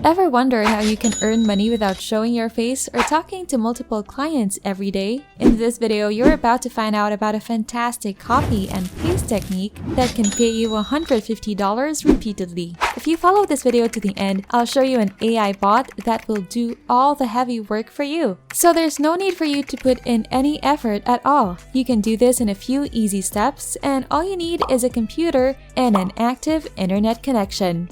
Ever wonder how you can earn money without showing your face or talking to multiple clients every day? In this video, you're about to find out about a fantastic copy and paste technique that can pay you $150 repeatedly. If you follow this video to the end, I'll show you an AI bot that will do all the heavy work for you. So there's no need for you to put in any effort at all. You can do this in a few easy steps, and all you need is a computer and an active internet connection.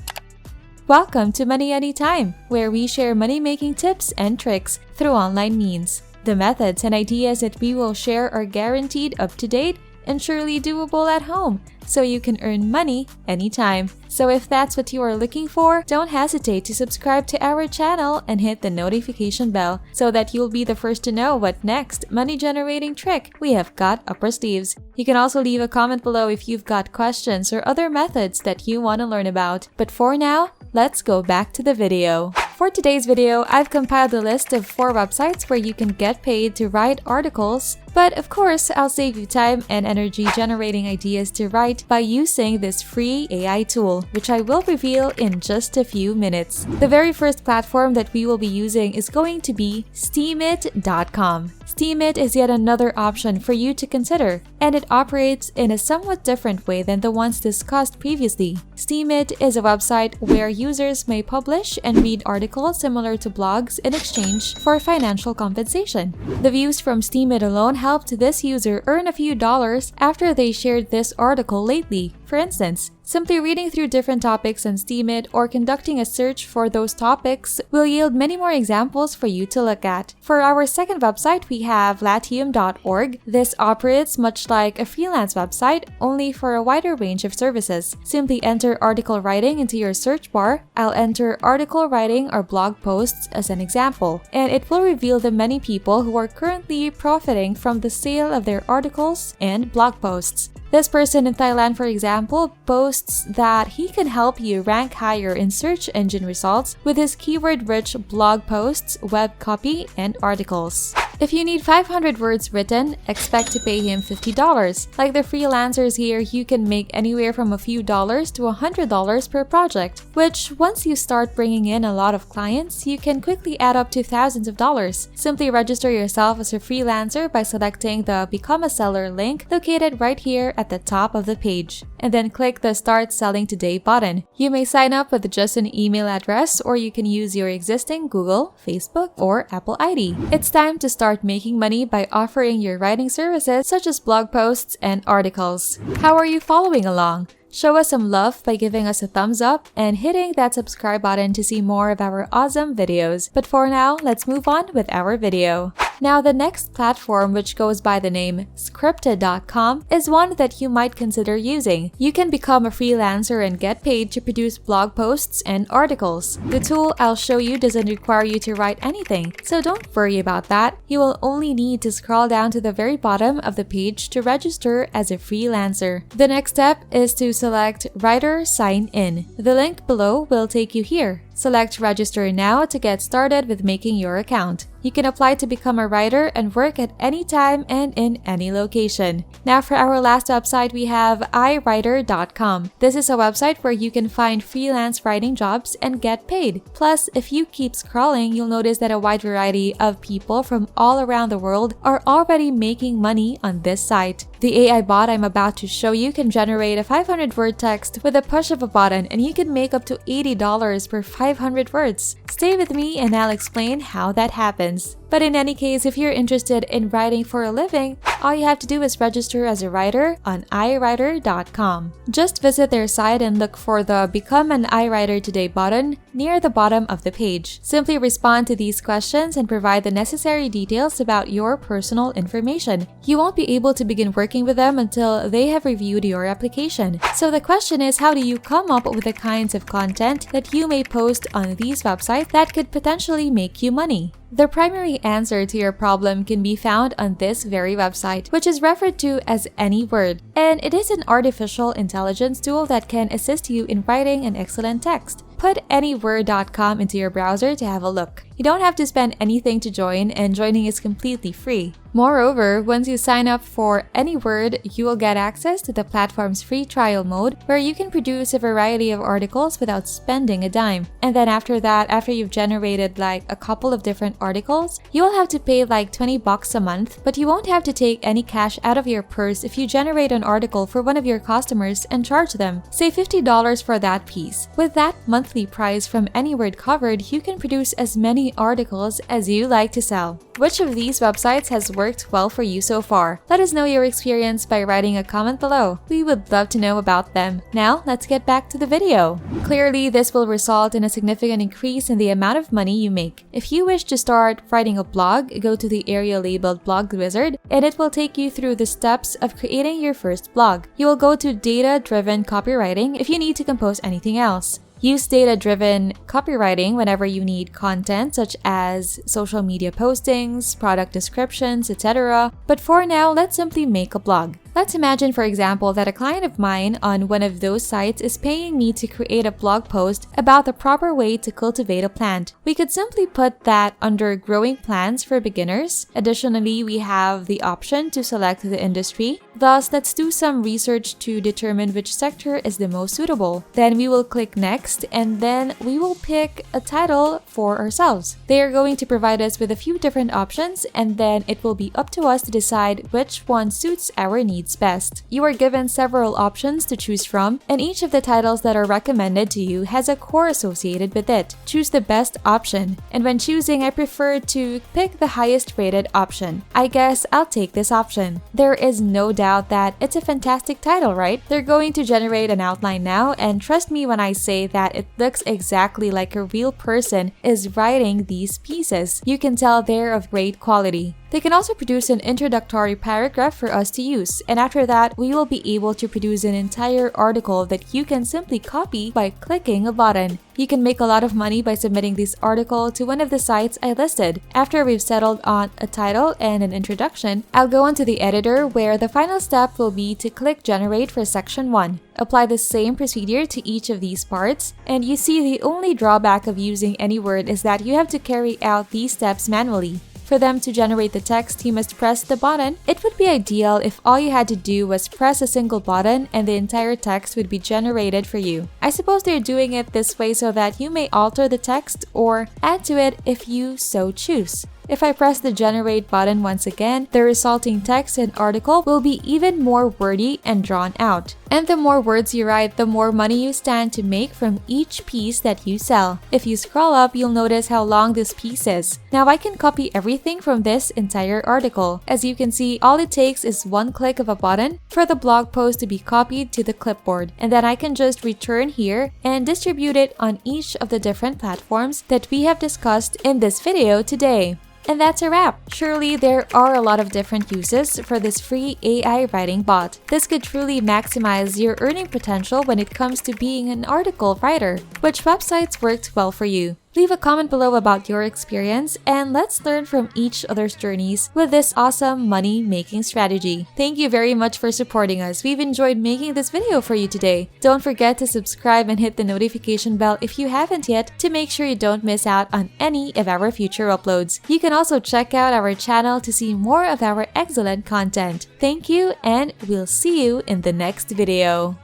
Welcome to Money Anytime, where we share money-making tips and tricks through online means. The methods and ideas that we will share are guaranteed up-to-date and surely doable at home, so you can earn money anytime. So if that's what you are looking for, don't hesitate to subscribe to our channel and hit the notification bell so that you'll be the first to know what next money-generating trick we have got up our sleeves. You can also leave a comment below if you've got questions or other methods that you want to learn about. But for now, let's go back to the video. For today's video, I've compiled a list of 4 websites where you can get paid to write articles, but of course, I'll save you time and energy generating ideas to write by using this free AI tool, which I will reveal in just a few minutes. The very first platform that we will be using is going to be Steemit.com. Steemit is yet another option for you to consider, and it operates in a somewhat different way than the ones discussed previously. Steemit is a website where users may publish and read articles similar to blogs in exchange for financial compensation. The views from Steemit alone helped this user earn a few dollars after they shared this article lately. For instance, simply reading through different topics on Steemit or conducting a search for those topics will yield many more examples for you to look at. For our second website, we have Latium.org. This operates much like a freelance website, only for a wider range of services. Simply enter article writing into your search bar. I'll enter article writing or blog posts as an example, and it will reveal the many people who are currently profiting from the sale of their articles and blog posts. This person in Thailand, for example, boasts that he can help you rank higher in search engine results with his keyword-rich blog posts, web copy, and articles. If you need 500 words written, expect to pay him $50. Like the freelancers here, you can make anywhere from a few dollars to $100 per project, which once you start bringing in a lot of clients, you can quickly add up to thousands of dollars. Simply register yourself as a freelancer by selecting the Become a Seller link located right here at the top of the page, and then click the Start Selling Today button. You may sign up with just an email address, or you can use your existing Google, Facebook, or Apple ID. It's time to start making money by offering your writing services such as blog posts and articles. How are you following along? Show us some love by giving us a thumbs up and hitting that subscribe button to see more of our awesome videos. But for now, let's move on with our video. Now, the next platform, which goes by the name Scripta.com, is one that you might consider using. You can become a freelancer and get paid to produce blog posts and articles. The tool I'll show you doesn't require you to write anything, so don't worry about that. You will only need to scroll down to the very bottom of the page to register as a freelancer. The next step is to select Writer Sign In. The link below will take you here. Select Register Now to get started with making your account. You can apply to become a writer and work at any time and in any location. Now for our last website, we have iWriter.com. This is a website where you can find freelance writing jobs and get paid. Plus, if you keep scrolling, you'll notice that a wide variety of people from all around the world are already making money on this site. The AI bot I'm about to show you can generate a 500-word text with a push of a button, and you can make up to $80 per 500 words. Stay with me and I'll explain how that happens. But in any case, if you're interested in writing for a living, all you have to do is register as a writer on iWriter.com. Just visit their site and look for the Become an iWriter Today button near the bottom of the page. Simply respond to these questions and provide the necessary details about your personal information. You won't be able to begin working with them until they have reviewed your application. So the question is, how do you come up with the kinds of content that you may post on these websites that could potentially make you money? The primary answer to your problem can be found on this very website, which is referred to as Anyword, and it is an artificial intelligence tool that can assist you in writing an excellent text. Put Anyword.com into your browser to have a look. You don't have to spend anything to join, and joining is completely free. Moreover, once you sign up for Anyword, you will get access to the platform's free trial mode where you can produce a variety of articles without spending a dime. And then after that, after you've generated like a couple of different articles, you will have to pay like $20 a month, but you won't have to take any cash out of your purse if you generate an article for one of your customers and charge them, say $50 for that piece. With that monthly price from Anyword covered, you can produce as many articles as you like to sell. Which of these websites has worked well for you so far? Let us know your experience by writing a comment below. We would love to know about them. Now, let's get back to the video. Clearly, this will result in a significant increase in the amount of money you make. If you wish to start writing a blog, go to the area labeled Blog Wizard, and it will take you through the steps of creating your first blog. You will go to Data-Driven Copywriting if you need to compose anything else. Use data-driven copywriting whenever you need content such as social media postings, product descriptions, etc. But for now, let's simply make a blog. Let's imagine, for example, that a client of mine on one of those sites is paying me to create a blog post about the proper way to cultivate a plant. We could simply put that under growing plants for beginners. Additionally, we have the option to select the industry. Thus, let's do some research to determine which sector is the most suitable. Then we will click next, and then we will pick a title for ourselves. They are going to provide us with a few different options, and then it will be up to us to decide which one suits our needs best. You are given several options to choose from, and each of the titles that are recommended to you has a core associated with it. Choose the best option, and when choosing, I prefer to pick the highest rated option. I guess I'll take this option. There is no doubt that it's a fantastic title, right? They're going to generate an outline now, and trust me when I say that it looks exactly like a real person is writing these pieces. You can tell they're of great quality. They can also produce an introductory paragraph for us to use, and after that, we will be able to produce an entire article that you can simply copy by clicking a button. You can make a lot of money by submitting this article to one of the sites I listed. After we've settled on a title and an introduction, I'll go onto the editor where the final step will be to click Generate for section 1. Apply the same procedure to each of these parts, and you see the only drawback of using Anyword is that you have to carry out these steps manually. For them to generate the text, you must press the button. It would be ideal if all you had to do was press a single button and the entire text would be generated for you. I suppose they're doing it this way so that you may alter the text or add to it if you so choose. If I press the generate button once again, the resulting text and article will be even more wordy and drawn out. And the more words you write, the more money you stand to make from each piece that you sell. If you scroll up, you'll notice how long this piece is. Now I can copy everything from this entire article. As you can see, all it takes is one click of a button for the blog post to be copied to the clipboard. And then I can just return here and distribute it on each of the different platforms that we have discussed in this video today. And that's a wrap. Surely there are a lot of different uses for this free AI writing bot. This could truly maximize your earning potential when it comes to being an article writer. Which websites worked well for you? Leave a comment below about your experience, and let's learn from each other's journeys with this awesome money-making strategy. Thank you very much for supporting us. We've enjoyed making this video for you today. Don't forget to subscribe and hit the notification bell if you haven't yet to make sure you don't miss out on any of our future uploads. You can also check out our channel to see more of our excellent content. Thank you, and we'll see you in the next video.